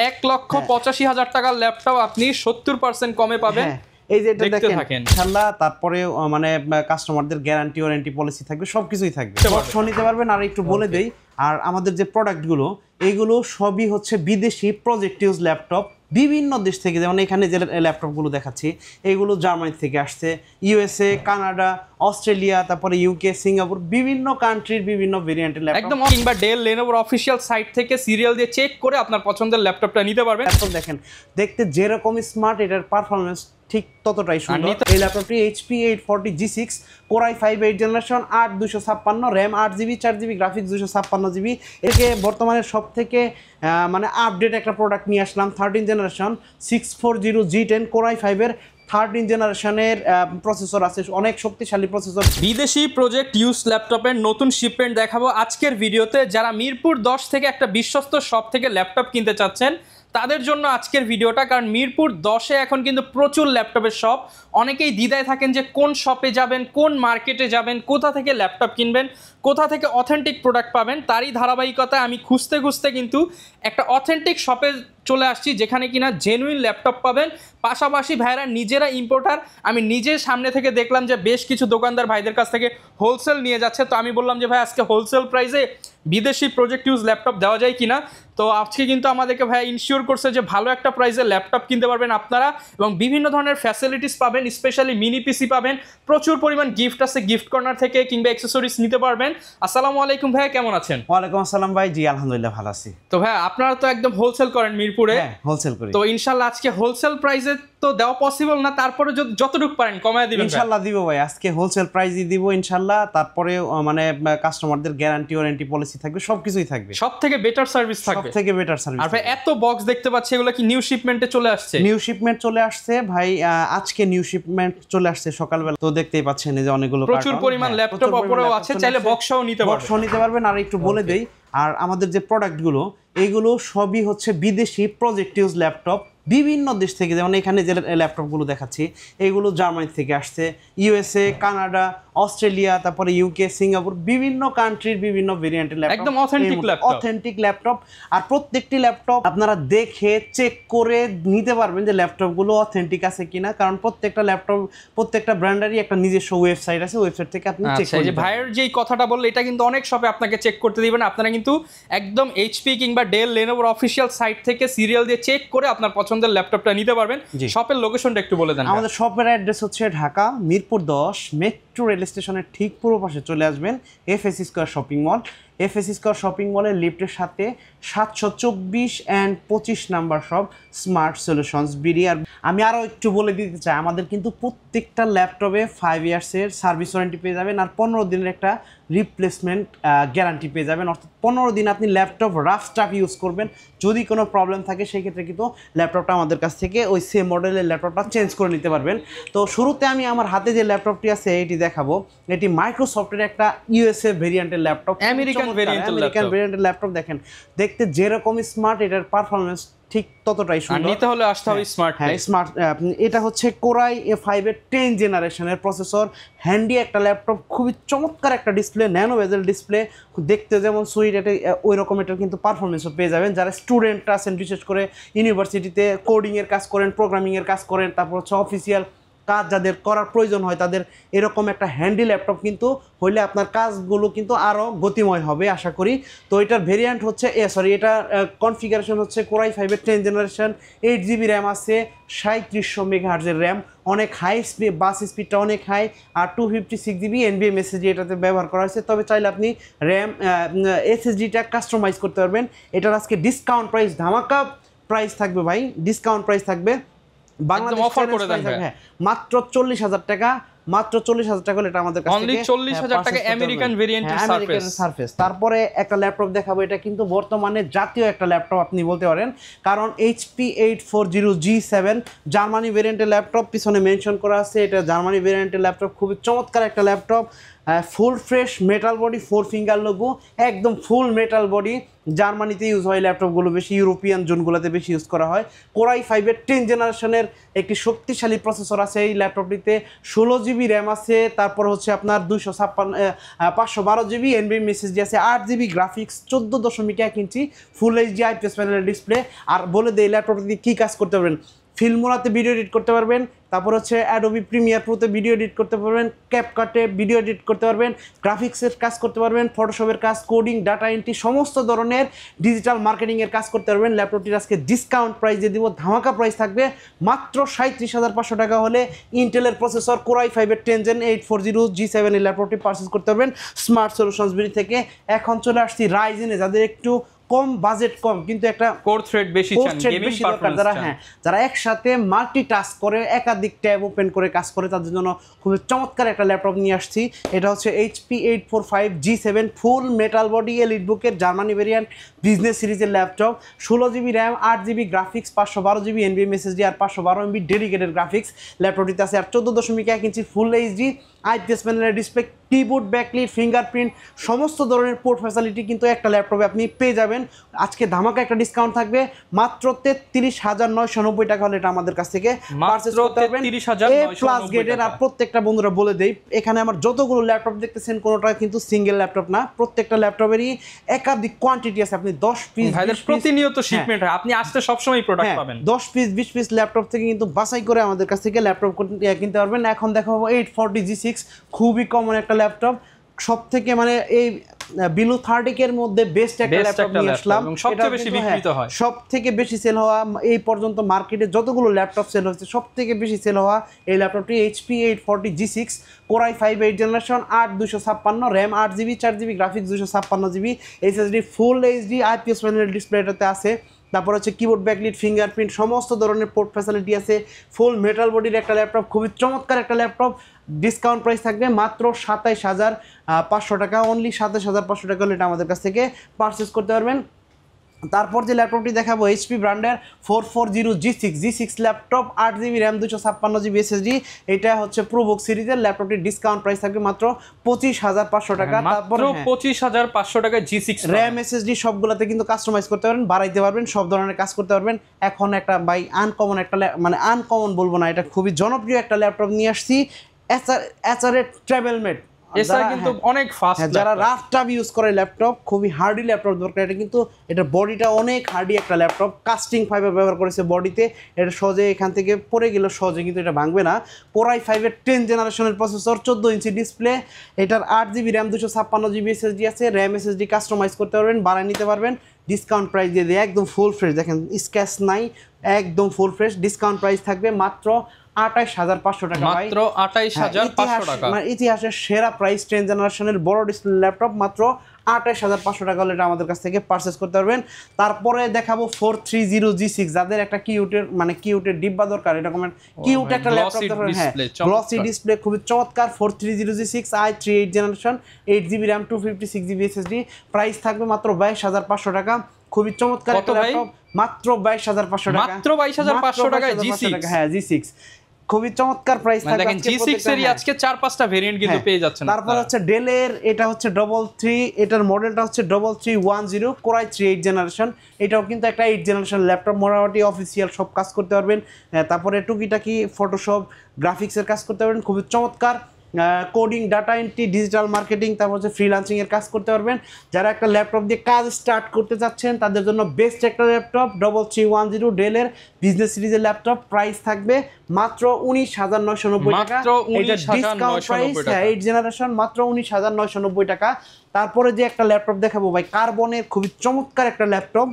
1,85,000 টাকার ল্যাপটপ আপনি 70% কমে পাবেন। এই যে এটা দেখেন ইনশাআল্লাহ, তারপরে মানে কাস্টমারদের গ্যারান্টি ওয়ারেন্টি পলিসি থাকবে, সবকিছুই থাকবে, বক্স নিতে পারবেন। আর একটু বলে দেই, আর আমাদের যে প্রোডাক্টগুলো এইগুলো সবই হচ্ছে বিদেশি প্রজেক্ট ইউজ ল্যাপটপ, বিভিন্ন দেশ থেকে। যেমন এখানে যে ল্যাপটপগুলো দেখাচ্ছি এইগুলো জার্মানি থেকে আসছে, ইউএসএ, কানাডা, অস্ট্রেলিয়া, তারপরে ইউকে, সিঙ্গাপুর, বিভিন্ন কান্ট্রির বিভিন্ন ভেরিয়েন্টের ল্যাপটপ। একদম কিংবা ডেল, লেনোভোর অফিশিয়াল সাইট থেকে সিরিয়াল দিয়ে চেক করে আপনার পছন্দের ল্যাপটপটা নিতে পারবেন। ল্যাপটপ দেখেন, দেখতে যেরকম স্মার্ট, এটার পারফরমেন্স ঠিক ততটাই সুন্দর। এই ল্যাপটপটি HP 840 G6 Core i5 8th generation, 8/256, RAM 8GB, 4GB, graphics 256GB। একে বর্তমানে সব থেকে মানে আপডেট একটা প্রোডাক্ট নিয়ে আসলাম, 13th generation 640G10 Core i5 এর 13th জেনারেশনের প্রসেসর আছে, অনেক শক্তিশালী প্রসেসর। বিদেশি প্রজেক্ট ইউজ ল্যাপটপের নতুন শিপমেন্ট দেখাবো আজকের ভিডিওতে। যারা মিরপুর 10 থেকে একটা বিশ্বস্ত শপ থেকে ল্যাপটপ কিনতে চাচ্ছেন তাদের জন্য আজকের ভিডিওটা। কারণ মিরপুর 10-এ এখন কিন্তু প্রচুর ল্যাপটপের শপ। অনেকেই দ্বিধায় থাকেন যে কোন শপে যাবেন, কোন মার্কেটে যাবেন, কোথা থেকে ল্যাপটপ কিনবেন, কোথা থেকে অথেন্টিক প্রোডাক্ট পাবেন। তারই ধারাবাহিকতায় আমি খুঁজতে খুঁজতে কিন্তু একটা অথেন্টিক শপে চলে আসছি, যেখানে কিনা জেনুইন ল্যাপটপ পাবেন। পাশাপাশি ভাইরা নিজেরা ইম্পোর্টার। আমি নিজের সামনে থেকে দেখলাম যে বেশ কিছু দোকানদার ভাইদের কাছ থেকে হোলসেল নিয়ে যাচ্ছে। তো আমি বললাম যে ভাই আজকে হোলসেল প্রাইসে বিদেশি প্রজেক্ট ইউজ ল্যাপটপ দেওয়া যায় কিনা। তো আজকে কিন্তু আমাদেরকে ভাইয়া ইনশিওর করছে যে ভালো একটা প্রাইসে ল্যাপটপ কিনতে পারবেন আপনারা, এবং বিভিন্ন ধরনের ফ্যাসিলিটিস পাবেন, স্পেশালি মিনি পিসি পাবেন, প্রচুর পরিমাণ গিফট আছে গিফট কর্নার থেকে, কিংবা অ্যাক্সেসরিজ নিতে পারবেন। আসসালামু আলাইকুম ভাইয়া, কেমন আছেন? ওয়ালাইকুম আসসালাম ভাই, জি আলহামদুলিল্লাহ ভালো আছি। তো ভাইয়া আপনারা তো একদম হোলসেল করেন মিরপুরে? হ্যাঁ, হোলসেল করি। তো ইনশাআল্লাহ আজকে হোলসেল প্রাইসে তো দেওয়া পসিবল না, তারপরে যতটুকু পারেন কমায় দিবেন। ইনশাআল্লাহ দিব ভাই, আজকে হোলসেল প্রাইসই দিব ইনশাআল্লাহ। তারপরে মানে কাস্টমারদের গ্যারান্টি ওয়ারেন্টি পলিসি থাকবে, সবকিছুই থাকবে, সবথেকে বেটার সার্ভিস থাকবে, সবথেকে বেটার সার্ভিস। আর ভাই এত বক্স দেখতে পাচ্ছি, এগুলো কি নিউ শিপমেন্টে চলে আসছে? নিউ শিপমেন্ট চলে আসছে ভাই, আজকে নিউ শিপমেন্ট চলে আসছে সকালবেলা। তো দেখতেই পাচ্ছেন এই যে অনেকগুলো প্রচুর পরিমাণ ল্যাপটপ অপরেও আছে, চাইলে বক্সও নিতে পারবেন। আর একটু বলে দেই, আর আমাদের যে প্রোডাক্টগুলো এইগুলো সবই হচ্ছে বিদেশি প্রজেক্ট ইউজ ল্যাপটপ, বিভিন্ন দেশ থেকে। যেমন এখানে যে ল্যাপটপগুলো দেখাচ্ছি এইগুলো জার্মানি থেকে আসছে, ইউএসএ, কানাডা, অস্ট্রেলিয়া, তারপরে ইউকে, সিঙ্গাপুর, বিভিন্ন কান্ট্রির বিভিন্ন ভেরিয়েন্টের ল্যাপটপ, একদম অথেন্টিক ল্যাপটপ। আর প্রত্যেকটি ল্যাপটপ আপনারা দেখে চেক করে নিতে পারবেন যে ল্যাপটপগুলো অথেন্টিক আছে কিনা। কারণ প্রত্যেকটা ল্যাপটপ, প্রত্যেকটা ব্র্যান্ডেরই একটা নিজস্ব ওয়েবসাইট আছে, ওয়েবসাইট থেকে আপনি চেক করতে পারবেন। ভাইয়ের যেই কথাটা বললে এটা কিন্তু অনেক শপে আপনাকে চেক করতে দিবেন। আপনারা কিন্তু একদম HP কিংবা ডেল, লেনোভোর অফিশিয়াল সাইট থেকে সিরিয়াল দিয়ে চেক করে আপনার পছন্দের ল্যাপটপটা নিতে পারবেন। শপের লোকেশনটা একটু বলে দেন। আমাদের শপের অ্যাড্রেস হচ্ছে ঢাকা মিরপুর 10 মেট্রো রেল স্টেশনের ঠিক পূর্ব পাশে চলে আসবেন FS square shopping mall. FS square shopping মলের লিফটের সাথে 724 and 25 number shop smart solutions BD. আর আমি আরও একটু বলে দিতে চাই, আমাদের কিন্তু প্রত্যেকটা ল্যাপটপে 5 ইয়ার্সের সার্ভিস ওয়ারেন্টি পেয়ে যাবেন, আর 15 দিনের একটা রিপ্লেসমেন্ট গ্যারান্টি পেয়ে যাবেন। অর্থাৎ 15 দিন আপনি ল্যাপটপ রাফ স্টাফ ইউজ করবেন, যদি কোনো প্রবলেম থাকে সেই ক্ষেত্রে কিন্তু ল্যাপটপটা আমাদের কাছ থেকে ওই সেম মডেলের ল্যাপটপটা চেঞ্জ করে নিতে পারবেন। তো শুরুতে আমি আমার হাতে যে ল্যাপটপটি আছে এটি দেখাবো। এটি মাইক্রোসফটের একটা USA ভেরিয়েন্টের ল্যাপটপ, আমেরিকান ভেরিয়েন্টের ল্যাপটপ। দেখেন, দেখতে যেরকম স্মার্ট, এটার পারফরমেন্স ঠিক ততটাই সুন্দর। নিতে হলে আসতে হবে স্মার্ট। হ্যাঁ, স্মার্ট। এটা হচ্ছে Core i5 এর 10th জেনারেশনের প্রসেসর, হ্যান্ডি একটা ল্যাপটপ, খুবই চমৎকার একটা ডিসপ্লে, ন্যানো বেজেল ডিসপ্লে, দেখতে যেমন সুইট, এটা ওই রকম এটার কিন্তু পারফরমেন্সও পেয়ে যাবেন। যারা স্টুডেন্ট আছেন, বিশেষ করে ইউনিভার্সিটিতে কোডিংয়ের কাজ করেন, প্রোগ্রামিংয়ের কাজ করেন, তারপর হচ্ছে অফিসিয়াল কাজ যাদের করার প্রয়োজন হয়, তাদের এরকম একটা হ্যান্ডি ল্যাপটপ কিন্তু হইলে আপনার কাজগুলো কিন্তু আরও গতিময় হবে আশা করি। তো এটার ভেরিয়েন্ট হচ্ছে এটার কনফিগারেশন হচ্ছে Core i5 এর 10th জেনারেশন, 8GB র্যাম আছে, 3700 মেগাহার্জের র্যাম, অনেক হাই স্পিড, বাস স্পিডটা অনেক হাই, আর 256GB NVMe SSD এটাতে ব্যবহার করা হয়েছে। তবে চাইলে আপনি র্যাম SSDটা কাস্টমাইজ করতে পারবেন। এটার আজকে ডিসকাউন্ট প্রাইস, ধামাকা প্রাইস থাকবে ভাই, ডিসকাউন্ট প্রাইস থাকবে বাংলাদেশ অফার করে দেন। হ্যাঁ, মাত্র 40,000 টাকা, মাত্র 40,000 টাকা হলে এটা আমাদের কাছ থেকে অনলি 40,000 টাকা আমেরিকান ভেরিয়েন্টের সারফেস। তারপরে একটা ল্যাপটপ দেখাবো, এটা কিন্তু বর্তমানে জাতীয় একটা ল্যাপটপ আপনি বলতে পারেন, কারণ HP 840 G7 জার্মানি ভেরিয়েন্টের ল্যাপটপ, পিছনে মেনশন করা আছে এটা জার্মানি ভেরিয়েন্টের ল্যাপটপ, খুবই চমৎকার একটা laptop. Full fresh metal body 4 finger logo, একদম ফুল মেটাল বডি। জার্মানিতে ইউজ হয় ল্যাপটপগুলো বেশি, ইউরোপিয়ান জোনগুলোতে বেশি ইউজ করা হয়। কোরাই 5-এর 10 জেনারেশনের একটি শক্তিশালী প্রসেসর আছে এই ল্যাপটপটিতে, 16 জিবি র্যাম আছে, তারপর হচ্ছে আপনার 512 জিবি এনভিএম এসএসডি আছে, 8 GB graphics, 14.1 inch full HD IPS প্যানেলের ডিসপ্লে। আর বলে দেই ল্যাপটপটিতে কী কাজ করতে পারবেন, ফিল্মোরাতে ভিডিও এডিট করতে পারবেন, তারপর হচ্ছে অ্যাডোবি প্রিমিয়ার প্রোতে ভিডিও এডিট করতে পারবেন, ক্যাপকাটে ভিডিও এডিট করতে পারবেন, গ্রাফিক্সের কাজ করতে পারবেন, ফটোশপের কাজ, কোডিং, ডাটা এন্ট্রি, সমস্ত ধরনের ডিজিটাল মার্কেটিংয়ের কাজ করতে পারবেন। ল্যাপটপটির আজকে ডিসকাউন্ট প্রাইসে দিব, ধামাকা প্রাইস থাকবে মাত্র 37,500 টাকা হলে ইন্টেলের প্রসেসর কোরাই 5-এর 10 Gen 840 G7 এই ল্যাপটপটি পারচেস করতে পারবেন স্মার্ট সলিউশনস বিডি থেকে। এখন চলে আসছি রাইজেনে, যাদের একটু কম বাজেট কম কিন্তু একটা কোর থ্রেড বেশি চান, গেমিং পারফরম্যান্স যারা চান, যারা একসাথে মাল্টিটাস্ক করে একাধিক ট্যাব ওপেন করে কাজ করে, তাদের জন্য খুবই চমৎকার একটা ল্যাপটপ নিয়ে আসছি। এটা হচ্ছে HP 845 G7 full metal body elite বুকের জার্মানি ভেরিয়েন্ট বিজনেস সিরিজের laptop, 16 GB RAM, 8 GB graphics, 512 GB NVMe SSD আর 512 MB ডেডিকেটেড গ্রাফিক্স। ল্যাপটপটিতে আছে আর 14.1 ইঞ্চি ফুল এইচডি আইপিএস প্যানেলের ডিসপ্লে, কিবোর্ড, ব্যাকলিট, ফিঙ্গারপ্রিন্ট, সমস্ত ধরনের পোর্ট ফ্যাসিলিটি কিন্তু একটা ল্যাপটপে আপনি পেয়ে যাবেন। আজকে ধামাকা একটা ডিসকাউন্ট থাকবে মাত্র 33,990 টাকা হলে এটা আমাদের কাছ থেকে পারচেজ করতে পারবেন প্লাস গ্রেডের। আর প্রত্যেকটা বন্ধুরা বলে দেই, এখানে আমার যতগুলো ল্যাপটপ দেখতেছেন কোনোটা কিন্তু সিঙ্গেল ল্যাপটপ না, প্রত্যেকটা ল্যাপটপেরই একাধিক কোয়ান্টিটি আছে। আপনি 10 পিস প্রতিনিয়ত শিপমেন্ট হয়, আপনি আসলে সবসময় প্রোডাক্ট পাবেন। 10 পিস 20 পিস ল্যাপটপ থেকে কিন্তু বাছাই করে আমাদের কাছ থেকে ল্যাপটপ কিনতে পারবেন। এখন দেখাবো 840 G6, খুবই কমন একটা ল্যাপটপ, সব থেকে মানে এই বিলো 30 এর মধ্যে বেস্ট একটা ল্যাপটপ নিয়ে আসলাম, সবচেয়ে বেশি বিক্রিত হয়, সব থেকে বেশি সেল হওয়া এই পর্যন্ত মার্কেটে যতগুলো ল্যাপটপ সেল হয়েছে সব থেকে বেশি সেল হওয়া এই ল্যাপটপটি HP 840 G6 core i 5 8 generation, 8 256 RAM, 8 GB 4 GB graphics, 256 GB SSD, ফুল এইচডি আইপিএস প্যানেলের ডিসপ্লে এটাতে আছে। তারপর হচ্ছে কিবোর্ড, ব্যাকলিট, ফিঙ্গারপ্রিন্ট, সমস্ত ধরনের পোর্ট ফ্যাসিলিটি আছে। ফুল মেটাল বডির একটা ল্যাপটপ, খুবই চমৎকার একটা ল্যাপটপ। ডিসকাউন্ট প্রাইস থাকবে মাত্র 27,500 টাকা, অনলি 27,500 টাকা হলে এটা আমাদের কাছ থেকে পারচেস করতে পারবেন। তারপর যে ল্যাপটপটি দেখাবো HP ব্র্যান্ডের 440 G6 laptop, 8 GB RAM, 256 GB SSD. এটা হচ্ছে প্রোবুক সিরিজের ল্যাপটপটির ডিসকাউন্ট প্রাইস থাকবে মাত্র 25,500 টাকা। তারপর 25,500 টাকা G6 র্যাম এসএসডি সবগুলোতে কিন্তু কাস্টমাইজ করতে পারবেন, বাড়াইতে পারবেন, সব ধরনের কাজ করতে পারবেন। এখন একটা বাই আনকমন একটা মানে আনকমন বলবো না, এটা খুবই জনপ্রিয় একটা ল্যাপটপ নিয়ে আসছি, এসআরএ ট্রাভেলমেট। কিন্তু অনেক ফাস্ট, যারা রাফ টাফ ইউজ করে ল্যাপটপ, খুবই হার্ডি ল্যাপটপ দরকার, এটা কিন্তু এটা বডিটা অনেক হার্ডি একটা ল্যাপটপ, কাস্টিং ফাইবার ব্যবহার করেছে বডিতে, এটা সহজে এখান থেকে পড়ে গেলে সহজে কিন্তু এটা ভাঙবে না। কোরাই 5-এর 10 জেনারেশনের প্রসেসর, 14 ইঞ্চি ডিসপ্লে, এটার 8 জিবি র্যাম, 256 জিবি এসএসডি আছে, র্যাম এসএসডি কাস্টমাইজ করতে পারবেন, বাড়ায় নিতে পারবেন। ডিসকাউন্ট প্রাইস দিয়ে দিয়ে একদম ফুল ফ্রেশ, দেখেন স্ক্র্যাচ নাই, একদম ফুল ফ্রেশ। ডিসকাউন্ট প্রাইস থাকবে মাত্র 28,500 টাকা, মাত্র 28,500 টাকা, মানে ইতিহাসের সেরা প্রাইস। 10 জেনারেশনের বড় ডিসপ্লে ল্যাপটপ মাত্র 28,500 টাকা হলে এটা আমাদের কাছ থেকে পারচেস করতে পারবেন। তারপরে দেখাবো 430 G6, যাদের একটা কিউটের ডিব্বা দরকার, এরকম কিউট একটা ল্যাপটপ দরকার, হ্যাঁ গ্লসি ডিসপ্লে, খুবই চমৎকার। 430 G6 i3 8 generation, 8 GB RAM, 256 GB SSD, price থাকবে মাত্র 22,500 টাকা। খুবই চমৎকার একটা ল্যাপটপ, মাত্র 22,500 টাকা, মাত্র 22,500 টাকা G6, হ্যাঁ G6 খুবই চমৎকার প্রাইস থাকবে। দেখেন G6 এরই আজকে 4-5টা ভেরিয়েন্ট কিন্তু পেয়ে যাচ্ছেন। তারপর হচ্ছে ডেলের, এটা হচ্ছে 33, এটার মডেলটা হচ্ছে 3310 কোরাই 3 8 জেনারেশন, এটাও কিন্তু একটা 8 জেনারেশন ল্যাপটপ, মোটামুটি অফিসিয়াল সব কাজ করতে পারবেন। তারপরে টুকিটাকি ফটোশপ, গ্রাফিক্সের কাজ করতে পারবেন, খুবই চমৎকার। Coding, data entry, digital marketing, তারপর হচ্ছে ফ্রিল্যান্সিং এর কাজ করতে পারবেন। যারা একটা ল্যাপটপ দিয়ে কাজ স্টার্ট করতে চাচ্ছেন তাদের জন্য বেস্ট একটা ল্যাপটপ 3310 ডেলের বিজনেস সিরিজের ল্যাপটপ, প্রাইস থাকবে মাত্র 19,990 টাকা। এটা ডিসকাউন্ট প্রাইস, 8 জেনারেশন, মাত্র 19,990 টাকা। তারপরে যে একটা ল্যাপটপ দেখাবো ভাই, কার্বনের খুবই চমৎকার একটা ল্যাপটপ,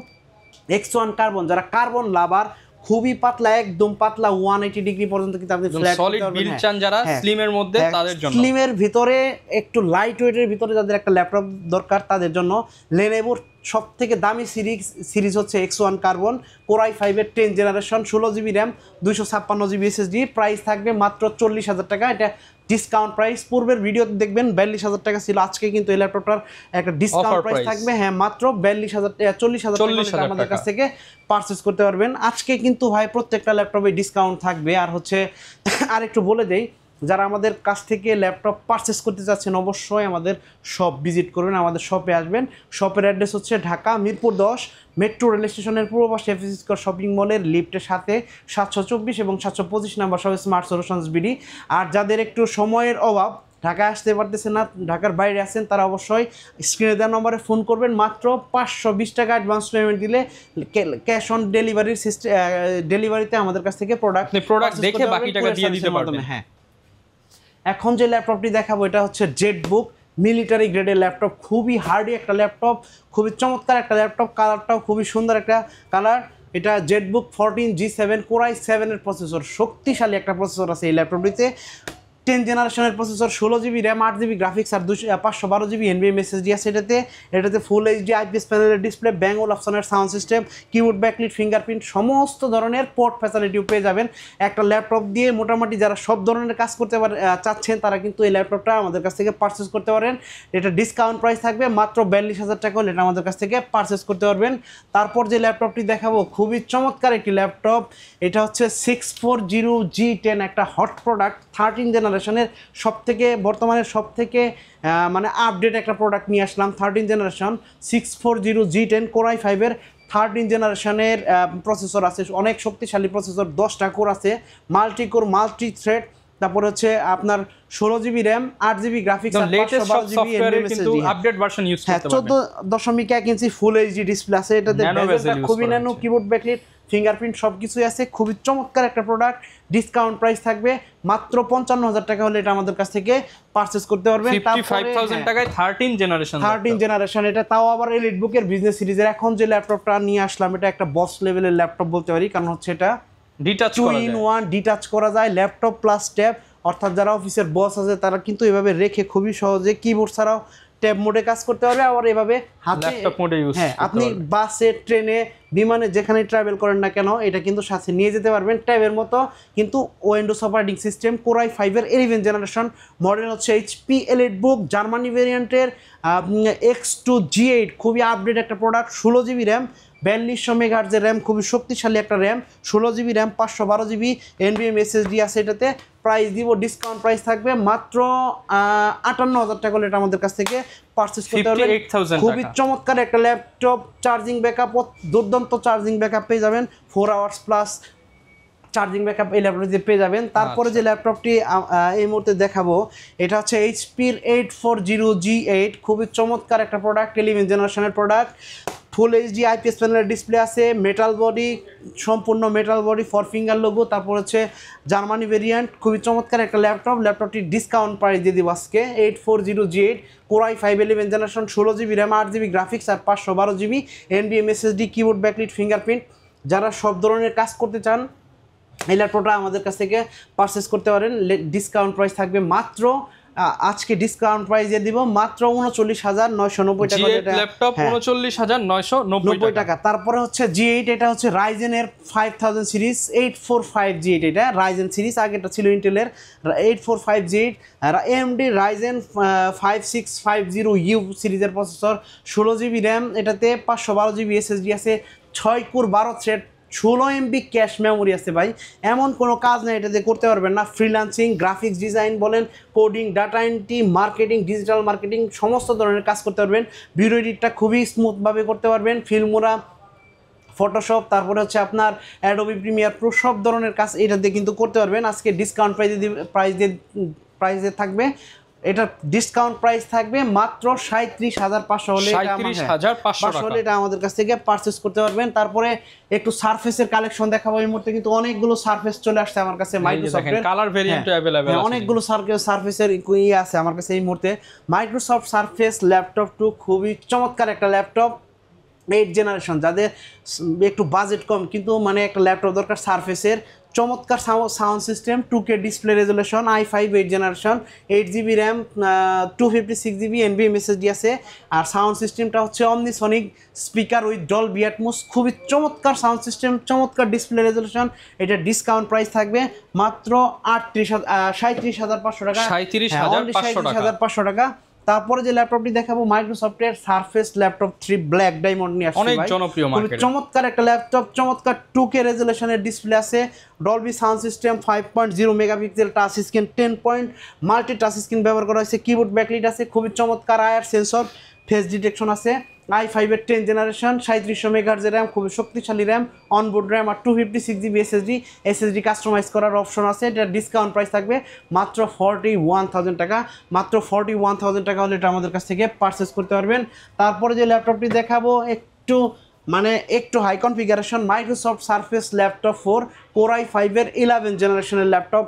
X1 কার্বন। যারা কার্বন লাভার, খুবই পাতলা, একদম পাতলা, 180 ডিগ্রি পর্যন্ত কিন্তু আপনি ফ্ল্যাট করতে পারবেন। বিল্ড চান যারা স্লিমের মধ্যে, তাদের জন্য, স্লিমের ভিতরে একটু লাইট ওয়েটের ভিতরে যাদের একটা ল্যাপটপ দরকার তাদের জন্য লেনোভোর সবথেকে দামি সিরিজ হচ্ছে X1 কার্বন, কোরাই 5-এর 10 generation, 16 GB RAM, 256 GB SSD, price থাকবে মাত্র 40,000 টাকা। এটা ডিসকাউন্ট প্রাইস, পূর্বের ভিডিওতে দেখবেন 42,000 টাকা ছিল, আজকে কিন্তু এই ল্যাপটপটার একটা ডিসকাউন্ট প্রাইস থাকবে, হ্যাঁ মাত্র 40,000 টাকা আমাদের কাছ থেকে পারচেস করতে পারবেন। আজকে কিন্তু ভাই প্রত্যেকটা ল্যাপটপে ডিসকাউন্ট থাকবে। আর হচ্ছে আর একটু বলে দেই, যারা আমাদের কাছ থেকে ল্যাপটপ পারচেস করতে চাচ্ছেন অবশ্যই আমাদের শপ ভিজিট করবেন, আমাদের শপে আসবেন। শপের অ্যাড্রেস হচ্ছে ঢাকা মিরপুর 10 মেট্রো রেল স্টেশনের পূর্ব পাশে এফএসি স্কয়ার শপিং মলের লিফটের সাথে 724 এবং 725 নাম্বার সব স্মার্ট সলিউশনস বিডি। আর যাদের একটু সময়ের অভাব, ঢাকায় আসতে পারতেছেন না, ঢাকার বাইরে আছেন, তারা অবশ্যই স্ক্রিনে দেওয়া নম্বরে ফোন করবেন। মাত্র 520 টাকা অ্যাডভান্স পেমেন্ট দিলে ক্যাশ অন ডেলিভারির সিস্টেম, ডেলিভারিতে আমাদের কাছ থেকে প্রোডাক্ট দেখে বাকি টাকা দিয়ে দিতে পারবেন। হ্যাঁ, এখন যে ল্যাপটপটি দেখাবো এটা হচ্ছে জেটবুক মিলিটারি গ্রেডের ল্যাপটপ, খুবই হার্ডি একটা ল্যাপটপ, খুবই চমৎকার একটা ল্যাপটপ, কালারটাও খুবই সুন্দর একটা কালার। এটা জেটবুক 14G7 কোরাই 7-এর প্রসেসর, শক্তিশালী একটা প্রসেসর আছে এই ল্যাপটপটিতে। 10 জেনারেশনের processor, 16GB RAM, 8GB graphics আর 512GB NVMe SSD আছে এটাতে ফুল এইচডি আইপিএস প্যানেলের ডিসপ্লে, ব্যাং অপশনের sound system, keyboard backlit, fingerprint, সমস্ত ধরনের পোর্ট ফ্যাসিলিটিও পেয়ে যাবেন। একটা ল্যাপটপ দিয়ে মোটামুটি যারা সব ধরনের কাজ করতে চাচ্ছেন তারা কিন্তু এই ল্যাপটপটা আমাদের কাছ থেকে পারচেস করতে পারেন। এটা ডিসকাউন্ট প্রাইস থাকবে মাত্র 42,000 টাকা হলে এটা আমাদের কাছ থেকে পারচেস করতে পারবেন। তারপর যে ল্যাপটপটি দেখাবো খুবই চমৎকার একটি ল্যাপটপ, এটা হচ্ছে 640G10, একটা হট প্রোডাক্ট, 13 জেনারেশনের সবথেকে বর্তমানে সবথেকে মানে আপডেট একটা প্রোডাক্ট নিয়ে আসলাম। 13 জেনারেশন 640G10 কোরাই 5-এর 13 জেনারেশনের প্রসেসর আছে, অনেক শক্তিশালী প্রসেসর, 10টা কোর আছে, মাল্টি কোর মাল্টি থ্রেড। তারপর হচ্ছে আপনার 16GB র্যাম, 8GB গ্রাফিক্স আর 512GB NVMe SSD, update version use করতে পারবেন। 14.1 ইঞ্চি ফুল এইচডি ডিসপ্লে আছে, এটাতে বেজেলটা খুবই ন্যানো, কিবোর্ড ব্যাকলিট, ফিঙ্গারপ্রিন্ট সব কিছুই আছে, খুবই চমৎকার একটা প্রোডাক্ট। ডিসকাউন্ট প্রাইস থাকবে মাত্র 55,000 টাকা হলে এটা আমাদের কাছ থেকে পারচেস করতে পারবেন। 55,000 টাকায় 13 জেনারেশন, এটা তাও আবার এলিট বুকের বিজনেস সিরিজের। এখন যে ল্যাপটপটা নিয়ে আসলাম এটা একটা বস লেভেলের ল্যাপটপ বলতে পারি, কারণ হচ্ছে এটা ডিটাচ করা যায়, 2-in-1 ডিটাচ করা যায়, ল্যাপটপ প্লাস ট্যাব। অর্থাৎ যারা অফিসের বস আছে তারা কিন্তু এভাবে রেখে খুবই সহজে কিবোর্ড ছাড়াও ট্যাব মোডে কাজ করতে পারবে, আবার এভাবে হাতে ল্যাপটপ মোডে ইউজ করতে পারবে। আপনি বাসে, ট্রেনে, বিমানে যেখানে ট্রাভেল করেন না কেন এটা কিন্তু সাথে নিয়ে যেতে পারবেন ট্যাবের মতো। কিন্তু উইন্ডোজ অপারেটিং সিস্টেম কোরাই 5-এর 11 জেনারেশন, মডেল হচ্ছে এইচপি এলিট বুক, জার্মানি ভেরিয়েন্টের X2G8, খুবই আপডেট একটা প্রোডাক্ট। 16GB র্যাম, 4200 মেগাহার্জের র্যাম, খুবই শক্তিশালী একটা RAM, 16GB RAM, 512GB NVMe SSD আছে এটাতে। প্রাইস দিব, ডিসকাউন্ট প্রাইস থাকবে মাত্র 58,000 টাকা হলে এটা আমাদের কাছ থেকে পারচেস করতে পারবেন। খুবই চমৎকার একটা ল্যাপটপ, চার্জিং ব্যাকআপ, দুর্দান্ত চার্জিং ব্যাকআপ পেয়ে যাবেন, 4 আওয়ার্স প্লাস চার্জিং ব্যাকআপ এই ল্যাপটপটিতে পেয়ে যাবেন। তারপরে যে ল্যাপটপটি এই মুহূর্তে দেখাবো এটা হচ্ছে এইচপির 840G8, খুবই চমৎকার একটা প্রোডাক্ট, 11 জেনারেশনের প্রোডাক্ট, ফুল এইচডি আইপিএস প্যানেলের ডিসপ্লে আছে, মেটাল বডি, সম্পূর্ণ মেটাল বডি, 4 ফিঙ্গার লোগো, তারপর হচ্ছে জার্মানি ভেরিয়েন্ট, খুবই চমৎকার একটা ল্যাপটপটি ডিসকাউন্ট প্রাইস দিয়ে দিব আজকে। 840G8 core i 5 11 generation, 16GB RAM, 8GB graphics আর 512GB NVMe SSD, keyboard backlit, fingerprint. যারা সব ধরনের কাজ করতে চান এই ল্যাপটপটা আমাদের কাছ থেকে পারচেস করতে পারেন। ডিসকাউন্ট প্রাইস থাকবে মাত্র, আজকে ডিসকাউন্ট প্রাইস দিয়ে দিব মাত্র 39,990 টাকা, ল্যাপটপ 39,990 টাকা। তারপরে হচ্ছে G8, এটা হচ্ছে রাইজেনের 5000 সিরিজ 845G8, এটা রাইজেন সিরিজ, আগেটা ছিল ইন্টেলের 845G8, আর AMD রাইজেন 5650U সিরিজের প্রসেসর, 16GB র্যাম, এটাতে 512GB SSD আছে, 6 core 12 thread, 16 MB cache memory আছে ভাই। এমন কোনো কাজ না এটাতে করতে পারবেন না, ফ্রিল্যান্সিং, গ্রাফিক্স ডিজাইন বলেন, coding, data entry, marketing, digital marketing, সমস্ত ধরনের কাজ করতে পারবেন। ভিডিও এডিটটা খুবই স্মুথভাবে করতে পারবেন, ফিল্মোরা, ফটোশপ, তারপরে হচ্ছে আপনার অ্যাডোবি প্রিমিয়ার প্রো, সব ধরনের কাজ এটাতে কিন্তু করতে পারবেন। আজকে ডিসকাউন্ট প্রাইস দিয়ে থাকবে, এটা ডিসকাউন্ট প্রাইস থাকবে মাত্র 37,500 হলে এটা আমাদের কাছ থেকে পারচেস করতে পারবেন। তারপরে একটু সারফেসের কালেকশন দেখাবো। এই মুহূর্তে কিন্তু অনেকগুলো সারফেস চলে আসছে আমার কাছে, মাইক্রোসফটের কালার ভেরিয়েন্ট अवेलेबल আছে, অনেকগুলো সারফেসের আছে আমার কাছে এই মুহূর্তে। মাইক্রোসফট সারফেস ল্যাপটপ 2 খুবই চমৎকার একটা ল্যাপটপ, 8 জেনারেশন, যাদের একটু বাজেট কম কিন্তু মানে একটা ল্যাপটপ দরকার সারফেসের, চমৎকার sound system, 2K display resolution, i5 8 generation, 8GB RAM, 256GB NVMe SSD আছে। আর সাউন্ড সিস্টেমটা হচ্ছে অমনিসনিক স্পিকার উইথ ডলবি অ্যাটমস, খুবই চমৎকার সাউন্ড সিস্টেম, চমৎকার ডিসপ্লে রেজুলেশন। এটা ডিসকাউন্ট প্রাইস থাকবে মাত্র 37,500 টাকা, 37,500 টাকা। তারপরে যে ল্যাপটপটি দেখাবো মাইক্রোসফটের সারফেস ল্যাপটপ 3 ব্ল্যাক ডায়মন্ড নিয়ে আসছে অনেক ভাই, জনপ্রিয় খুবই মার্কেটে। চমৎকার একটা ল্যাপটপ, চমৎকার 2K রেজোলিউশনের ডিসপ্লে আছে, Dolby sound system, 5.0 megapixel touch screen, 10 point multi touch screen ব্যবহার করা হয়েছে, কিবোর্ড ব্যাকলাইট আছে, খুবই চমৎকার আয়ার সেন্সর, ফেস ডিটেকশন আছে, i5 এর 10 জেনারেশন, 3700 মেগাহার্জ র্যাম, খুবই শক্তিশালী র্যাম, অনবোর্ড র্যাম আর 256 জিবি এসএসডি কাস্টমাইজ করার অপশন আছে। এটা ডিসকাউন্ট প্রাইস থাকবে মাত্র 41,000 টাকা, মাত্র 41,000 টাকা হলে এটা আমাদের কাছ থেকে পারচেস করতে পারবেন। তারপরে যে ল্যাপটপটি দেখাবো একটু high configuration Microsoft Surface laptop 4 core i5 এর 11 জেনারেশনের ল্যাপটপ,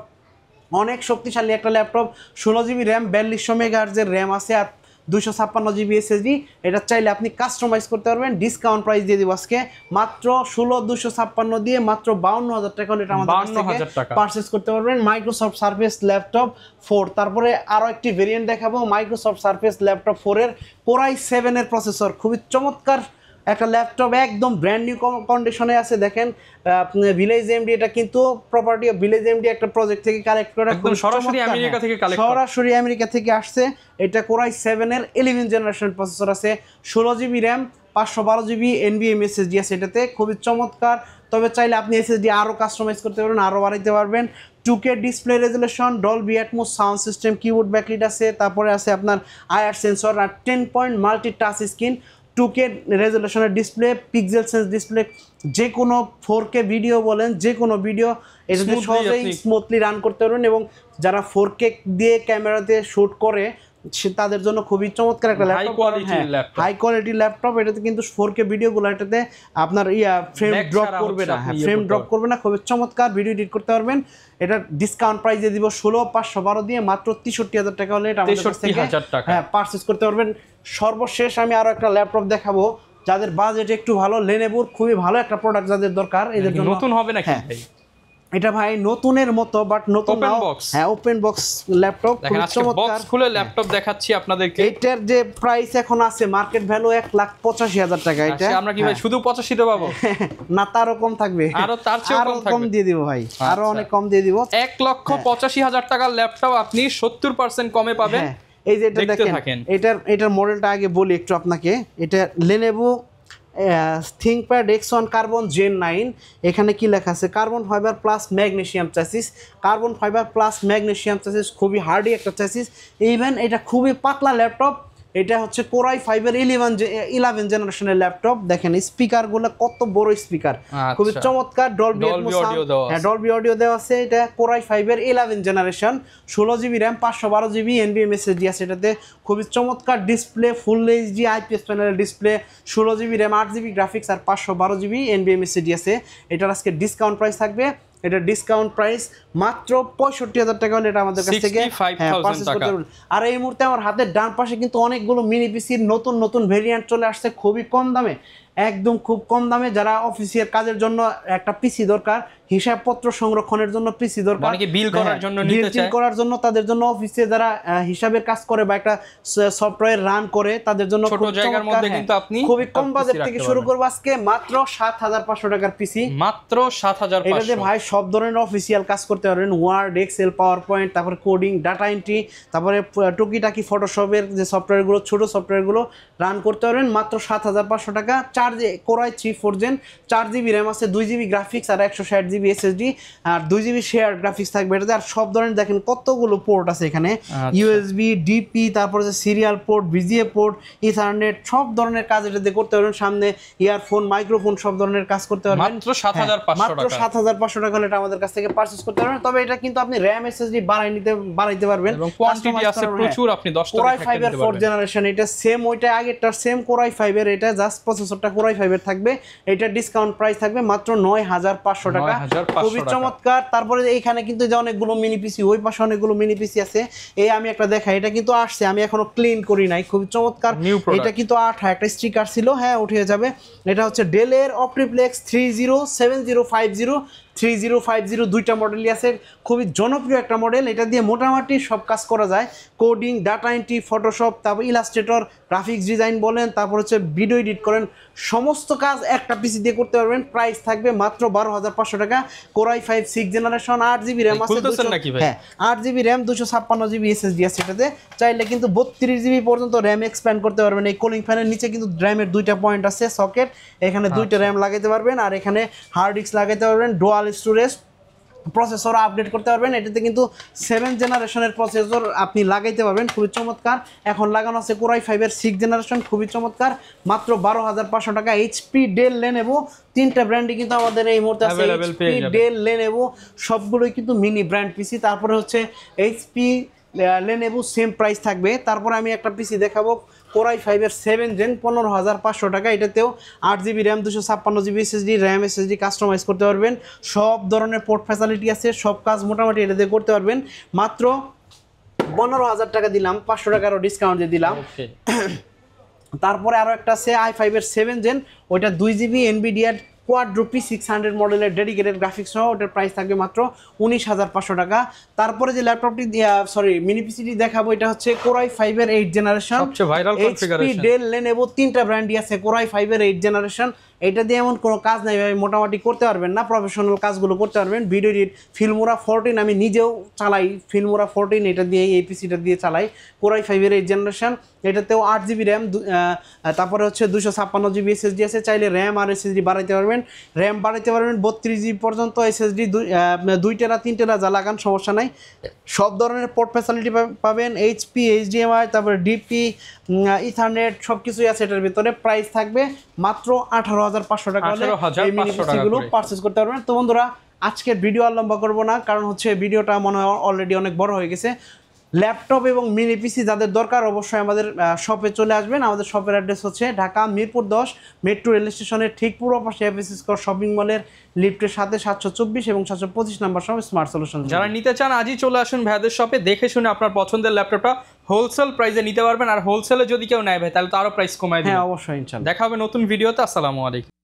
অনেক শক্তিশালী একটা ল্যাপটপ, 16 জিবি র্যাম, 4200 মেগাহার্জের র্যাম আছে আর 256 জিবি এসএসডি। এটা চাইলে আপনি কাস্টমাইজ করতে পারবেন, ডিসকাউন্ট প্রাইস দিয়ে দিব আজকে মাত্র 16,256 দিয়ে মাত্র 52,000 টাকা হলে এটা আমাদের কাছ থেকে পারচেস করতে পারবেন মাইক্রোসফট সারফেস ল্যাপটপ 4। তারপরে আরও একটি ভেরিয়েন্ট দেখাবো মাইক্রোসফট সারফেস ল্যাপটপ 4 এর কোর i7 এর প্রসেসর, খুবই চমৎকার একটা ল্যাপটপ, একদম ব্র্যান্ড নিউ কন্ডিশনে আছে। দেখেন ভিলেজ এমডি, এটা কিন্তু প্রপার্টি অফ ভিলেজ এমডি একটা প্রজেক্ট থেকে কালেক্ট করা, সরাসরি আমেরিকা থেকে কালেক্ট করা, সরাসরি আমেরিকা থেকে আসছে। এটা কোর i7 এর 11 জেনারেশন প্রসেসর আছে, 16 GB RAM, 512 GB NVMe SSD আছে এটাতে, খুবই চমৎকার। তবে চাইলে আপনি এসএসডি আরও কাস্টমাইজ করতে পারবেন, আরও বাড়াইতে পারবেন। 2K display resolution, Dolby Atmos sound system, keyboard backlight আছে, তারপরে আছে আপনার আইআর সেন্সর আর 10 point multi touch screen, 2K রেজুলেশনের ডিসপ্লে, পিক্সেল সেন্স ডিসপ্লে, যে কোনো 4K ভিডিও বলেন, যে কোনো ভিডিও এটাতে সহজেই স্মুথলি রান করতে পারবেন। এবং যারা 4K দিয়ে ক্যামেরাতে শ্যুট করে তাদের জন্য খুবই চমৎকার একটা ল্যাপটপ, হাই কোয়ালিটি ল্যাপটপ। এটাতে কিন্তু 4K ভিডিওগুলো এটাতে আপনার ফ্রেম ড্রপ করবে না, ফ্রেম ড্রপ করবে না, খুবই চমৎকার ভিডিও এডিট করতে পারবেন। এটা ডিসকাউন্ট প্রাইস দিয়ে দিব 16,512 দিয়ে মাত্র 63,000 টাকা হলে এটা আমাদের কাছ থেকে পারচেজ করতে পারবেন। সর্বশেষ আমি আরো একটা ল্যাপটপ দেখাবো যাদের বাজেট একটু ভালো, লেনোভোর খুবই ভালো একটা প্রোডাক্ট যাদের দরকার, এদের জন্য নতুন হবে নাকি ভাই? এটা ভাই নতুনের মতো, বাট নতুন না, হ্যাঁ ওপেন বক্স ল্যাপটপ, খুব চমৎকার। বক্স খুলে ল্যাপটপ দেখাচ্ছি আপনাদেরকে। এটার যে প্রাইস এখন আছে মার্কেট ভ্যালু 1,85,000 টাকা। এটা আমরা কি ভাই শুধু 85 তে পাবো? না, তারও কম থাকবে, আরো তার চেয়েও কম দিয়ে দিব ভাই, আরো অনেক কম দিয়ে দিব। 1,85,000 টাকার ল্যাপটপ আপনি 70% কমে পাবেন। এই যে এটা দেখেন, এটার মডেলটা আগে বলি একটু আপনাকে। এটা Lenovo ThinkPad X1 carbon gen 9, এখানে কি লেখা আছে, carbon fibre plus magnesium chassis, carbon fibre plus magnesium chassis, খুবই হার্ডি একটা চ্যাসিস। ইভেন এটা খুবই পাতলা ল্যাপটপ। এটা হচ্ছে কোর i5 এর 11 জেনারেশনের ল্যাপটপ। দেখেন স্পিকারগুলো কত বড় স্পিকার, খুবই চমৎকার, ডলবি অডিও দেওয়া আছে। এটা কোর i5 এর 11 generation, 16 GB RAM, 512 GB NVMe SSD আছে এটাতে, খুবই চমৎকার ডিসপ্লে, ফুল এইচডি আইপিএস প্যানেলের display, 16 GB RAM, 8 GB graphics আর 512 জিবি এনভিএমই এসএসডি আছে। এটার আজকে ডিসকাউন্ট প্রাইস থাকবে, এটা ডিসকাউন্ট প্রাইস মাত্র 65,000 টাকা হলে এটা আমাদের কাছ থেকে পারচেজ করতে পারবেন। আর এই মুহূর্তে আমার হাতের ডান পাশে কিন্তু অনেকগুলো মিনি পিসির নতুন ভেরিয়েন্ট চলে আসছে, খুবই কম দামে, একদম খুব কম দামে। যারা অফিসিয়াল কাজের জন্য একটা পিসি দরকার, হিসাবপত্র সংরক্ষণের জন্য পিসি দরকার, অনেকে বিল করার জন্য নিতে চায়, করার জন্য, তাদের জন্য অফিসে যারা হিসাবের কাজ করে বা একটা সফটওয়্যার রান করে তাদের জন্য ছোট জায়গার মধ্যে কিন্তু আপনি খুবই কম বাজেট থেকে শুরু করব আজকে মাত্র 7,500 টাকার পিসি, মাত্র 7,500। এটাতে ভাই সব ধরনের অফিসিয়াল কাজ করতে পারবেন, ওয়ার্ড, এক্সেল, পাওয়ার পয়েন্ট, তারপরে কোডিং, ডাটা এন্ট্রি, তারপরে টুকিটাকি ফটোশপের যে সফটওয়্যারগুলো, ছোট সফটওয়্যারগুলো রান করতে পারবেন মাত্র 7,500 টাকা। Core i3 4 gen, 4 GB RAM আছে, 2 জিবি গ্রাফিক্স আর 160 জিবি এসএসডি আর 2 জিবি শেয়ার গ্রাফিক্স থাকবে এটাতে। আর সব ধরনের দেখেন কতগুলো পোর্ট আছে এখানে, ইউএসবি, ডিপি, তারপরে যে serial port, VGA port, ethernet, সব ধরনের কাজ এটাতে করতে পারবেন। সামনে ইয়ারফোন, মাইক্রোফোন, সব ধরনের কাজ করতে পারবেন মাত্র 7,500 টাকা হলে এটা আমাদের কাছ থেকে পারচেজ করতে পারবেন। তবে এটা কিন্তু আপনি র্যাম এসএসডি বাড়াইতে পারবেন এবং কোয়ান্টিটি আছে প্রচুর, আপনি 10 টা কোর i5 এর 4 জেনারেশন, এটা সেম ওইটা আগেরটার সেম কোর i5 এর, এটা জাস্ট প্রসেসরটা কোর i5 এর থাকবে। এটা ডিসকাউন্ট প্রাইস থাকবে মাত্র 9,500 টাকা, খুবই চমৎকার। তারপরে এইখানে কিন্তু যে অনেকগুলো মিনি পিসি, ওই পাশে অনেকগুলো মিনি পিসি আছে, এই আমি একটা দেখাই, এটা কিন্তু আসছে, আমি এখনো ক্লিন করি নাই, খুবই চমৎকার। এটা কিন্তু একটা স্টিকার ছিল, হ্যাঁ উঠে যাবে। এটা হচ্ছে ডেলের অপটিপ্লেক্স 307050 3050 দুইটা মডেলই আছে, খুবই জনপ্রিয় একটা মডেল। এটা দিয়ে মোটামুটি সব কাজ করা যায়, কোডিং, ডাটা এন্ট্রি, ফটোশপ, তারপর ইলাস্ট্রেটর, গ্রাফিক্স ডিজাইন বলেন, তারপর হচ্ছে ভিডিও এডিট করেন, সমস্ত কাজ একটা পিসি দিয়ে করতে পারবেন। প্রাইস থাকবে মাত্র 12,500 টাকা। কোরাই 5 6 জেনারেশন, 8GB র্যাম আছে, 8GB র্যাম, 256GB SSD আছে এটাতে। চাইলে কিন্তু 32GB পর্যন্ত র্যাম এক্সপ্যান্ড করতে পারবেন। এই কুলিং ফ্যানের নিচে কিন্তু র্যামের দুইটা পয়েন্ট আছে, সকেট, এখানে দুইটা র্যাম লাগাইতে পারবেন, আর এখানে হার্ড ডিস্ক লাগাইতে পারবেন, ডুয়াল স্টোরেজ, প্রসেসর আপডেট করতে পারবেন। এটাতে কিন্তু 7 জেনারেশনের প্রসেসর আপনি লাগাইতে পারবেন, খুবই চমৎকার। এখন লাগানো আছে কোরাই 5 6 জেনারেশন, খুবই চমৎকার, মাত্র 12,500 টাকা। এইচপি, ডেল, লেনোভো, তিনটা ব্র্যান্ডই কিন্তু আমাদের এই মুহূর্তে আছে। এইচপি, ডেল, লেনোভো সবগুলোই কিন্তু মিনি ব্র্যান্ড পিসি। তারপরে হচ্ছে এইচপি, লেনোভো সেম প্রাইস থাকবে। তারপরে আমি একটা পিসি দেখাবো, কোরাই 5 7 জেন, 15,500 টাকা। এটাতেও 8GB RAM, 256GB SSD, RAM SSD customise করতে পারবেন, সব ধরনের পোর্ট ফ্যাসিলিটি আছে, সব কাজ মোটামুটি এটাতে করতে পারবেন। মাত্র 15,000 টাকা দিলাম, 500 টাকারও ডিসকাউন্ট দিয়ে দিলাম। তারপরে আরও একটা আছে i5 7 জেন, ওইটা 2GB NVIDIA কোয়াড্রোপি 600 মডেলের ডেডিকেটেড গ্রাফিক্স সহ, ওটার প্রাইস থাকবে মাত্র 19,500 টাকা। তারপরে যে ল্যাপটপটি মিনি পিসিটি দেখাবো, এটা হচ্ছে কোরাই 5 8 জেনারেশন, সবচেয়ে ভাইরাল কনফিগারেশন। ডেল, লেনোভো তিনটা ব্র্যান্ডই আছে। কোরাই 5 8 জেনারেশন, এটা দিয়ে এমন কোনো কাজ নাই ভাই, মোটামুটি করতে পারবেন না, প্রফেশনাল কাজগুলো করতে পারবেন। ভিডিও এডিট, ফিল্মোরা 14 আমি নিজেও চালাই, ফিল্মোরা 14 এটা দিয়ে, এই পিসিটা দিয়ে চালাই। কোরাই 5 8 জেনারেশন, এটাতেও 8GB র্যাম, তারপরে হচ্ছে 256GB SSD আছে। চাইলে র্যাম আর SSD বাড়াইতে পারবেন, র্যাম বাড়াইতে পারবেন 32GB পর্যন্ত, SSD 2 টেরা 3 টেরা যা লাগান সমস্যা নাই। সব ধরনের পোর্ট ফ্যাসিলিটি পাবেন, HP, HDMI, তারপরে ডিপি, ইথারনেট সব কিছুই আছে এটার ভিতরে। প্রাইস থাকবে মাত্র 18,500 টাকা হলে এই মিনি পিসিগুলো পারচেজ করতে পারবেন। তো বন্ধুরা, আজকের ভিডিও আর লম্বা করবো না, কারণ হচ্ছে ভিডিওটা মনে হয় অলরেডি অনেক বড় হয়ে গেছে। ল্যাপটপ এবং মিনি পিসি যাদের দরকার অবশ্যই আমাদের শপে চলে আসবেন। আমাদের শপের অ্যাড্রেস হচ্ছে ঢাকা মিরপুর 10 মেট্রো রেল স্টেশনের ঠিক পূর্ব পাশে এফএসএস স্কয়ার শপিং মলের লিফটের সাথে 724 এবং 725 নাম্বার শপ স্মার্ট সলিউশন। যারা নিতে চান আজই চলে আসুন ভাইদের শপে, দেখে শুনে আপনার পছন্দের ল্যাপটপটা হোলসেল প্রাইসে নিতে পারবেন। আর হোলসেলে যদি কেউ নেয় ভাই, তাহলে তো আরও প্রাইস কমায় দিবেন। হ্যাঁ অবশ্যই, ইনশাআল্লাহ। দেখা হবে নতুন ভিডিওতে। আসসালামু আলাইকুম।